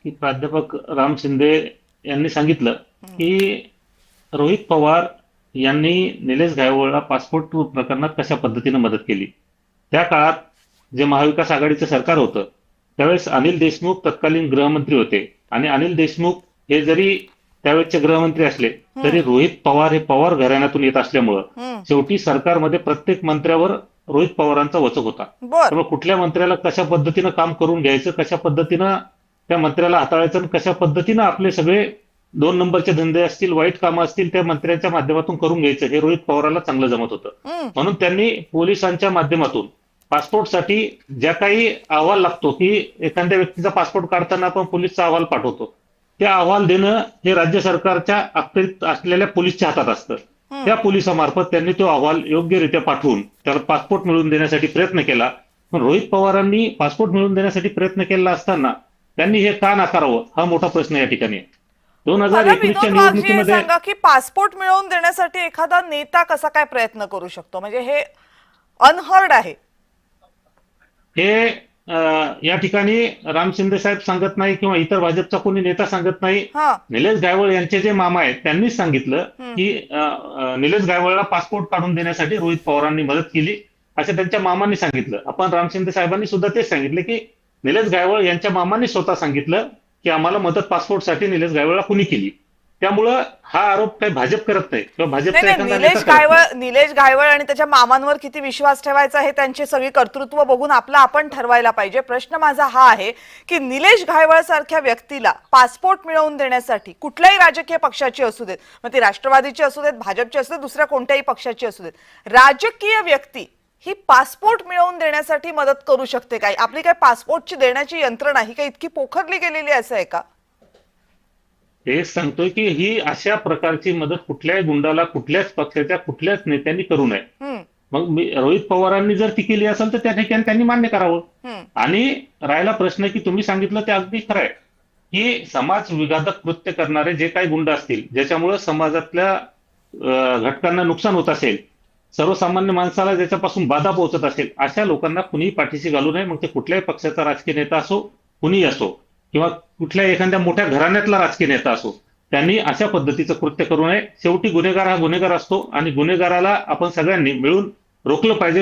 की प्राध्यापक राम शिंदे यांनी सांगितलं की रोहित पवार यांनी निलेश घायवळला पासपोर्ट प्रकरणात कशा पद्धतीने मदत केली. त्या काळात जे महाविकास आघाडीचं सरकार होतं त्यावेळेस अनिल देशमुख तत्कालीन गृहमंत्री होते आणि अनिल देशमुख हे जरी त्यावेळेचे गृहमंत्री असले तरी रोहित पवार हे पवार घराण्यातून येत असल्यामुळं शेवटी सरकारमध्ये प्रत्येक मंत्र्यावर रोहित पवारांचा वचक होता. त्यामुळे कुठल्या मंत्र्याला कशा पद्धतीनं काम करून घ्यायचं, कशा पद्धतीनं त्या मंत्र्याला हाताळायचं आणि कशा पद्धतीनं आपले सगळे 2 नंबरचे धंदे असतील, वाईट कामं असतील त्या मंत्र्यांच्या माध्यमातून करून घ्यायचं हे रोहित पवारांना चांगलं जमत होतं. म्हणून त्यांनी पोलिसांच्या माध्यमातून पासपोर्टसाठी ज्या काही अहवाल लागतो की एखाद्या व्यक्तीचा पासपोर्ट काढताना आपण पोलीसचा अहवाल पाठवतो, त्या अहवाल देणं हे राज्य सरकारच्या अखत्यारीत असलेल्या पोलीसच्या हातात असतं. त्या पोलिसामार्फत त्यांनी तो अहवाल योग्यरित्या पाठवून त्याला पासपोर्ट मिळवून देण्यासाठी प्रयत्न केला. पण रोहित पवारांनी पासपोर्ट मिळवून देण्यासाठी प्रयत्न केला असताना त्यांनी हे का नाकारावं हा मोठा प्रश्न या ठिकाणी आहे. 2019च्या निवडणुकीमध्ये सांगा की पासपोर्ट मिळवून देण्यासाठी एखादा नेता कसा काय प्रयत्न करू शकतो, म्हणजे हे अनहर्ड आहे. हे या ठिकाणी राम शिंदे साहेब सांगत नाही किंवा इतर भाजपचा कोणी नेता सांगत नाही. निलेश घायवळ यांचे जे मामा आहेत त्यांनीच सांगितलं की निलेश घायवळला पासपोर्ट काढून देण्यासाठी रोहित पवारांनी मदत केली असं त्यांच्या मामांनी सांगितलं. आपण राम शिंदे साहेबांनी सुद्धा तेच सांगितलं की निलेश घायवळ यांच्या मामांनी स्वतः सांगितलं की आम्हाला मदत पासपोर्टसाठी निलेश घायवळला कुणी केली. त्यामुळं हा आरोप काही भाजप करत नाही किंवा भाजपचा निलेश घायवळ आणि त्याच्या मामांवर किती विश्वास ठेवायचा हे त्यांची सगळी कर्तृत्व बघून आपला आपण ठरवायला पाहिजे. प्रश्न माझा हा आहे की निलेश घायवळ सारख्या व्यक्तीला पासपोर्ट मिळवून देण्यासाठी कुठल्याही राजकीय पक्षाची असू देत, मग ती राष्ट्रवादीची असू देत, भाजपची असू देत, दुसऱ्या कोणत्याही पक्षाची असू देत, राजकीय व्यक्ती ही पासपोर्ट मिळवून देण्यासाठी मदत करू शकते काय? आपली काय पासपोर्टची देण्याची यंत्रणा ही काय इतकी पोखरली गेलेली असं आहे का? हेच सांगतोय की ही अशा प्रकारची मदत कुठल्याही गुंडाला कुठल्याच पक्षाच्या कुठल्याच नेत्यांनी करू नये. मग रोहित पवारांनी जर ती केली असेल तर त्या ठिकाणी त्यांनी मान्य करावं. आणि राहिला प्रश्न की तुम्ही सांगितलं ते अगदी खरं आहे की समाज विघातक कृत्य करणारे जे काही गुंड असतील, ज्याच्यामुळे समाजातल्या घटकांना नुकसान होत असेल, सर्वसामान्य माणसाला ज्याच्यापासून बाधा पोहोचत असेल, अशा लोकांना कुणीही पाठीशी घालू नये. मग ते कुठल्याही पक्षाचा राजकीय नेता असो, कुणीही असो किंवा कुठल्या एखाद्या मोठ्या घराण्यातला राजकीय नेता असो, त्यांनी अशा पद्धतीचं कृत्य करू नये. शेवटी गुन्हेगार हा गुन्हेगार असतो आणि गुन्हेगाराला आपण सगळ्यांनी मिळून रोखलं पाहिजे.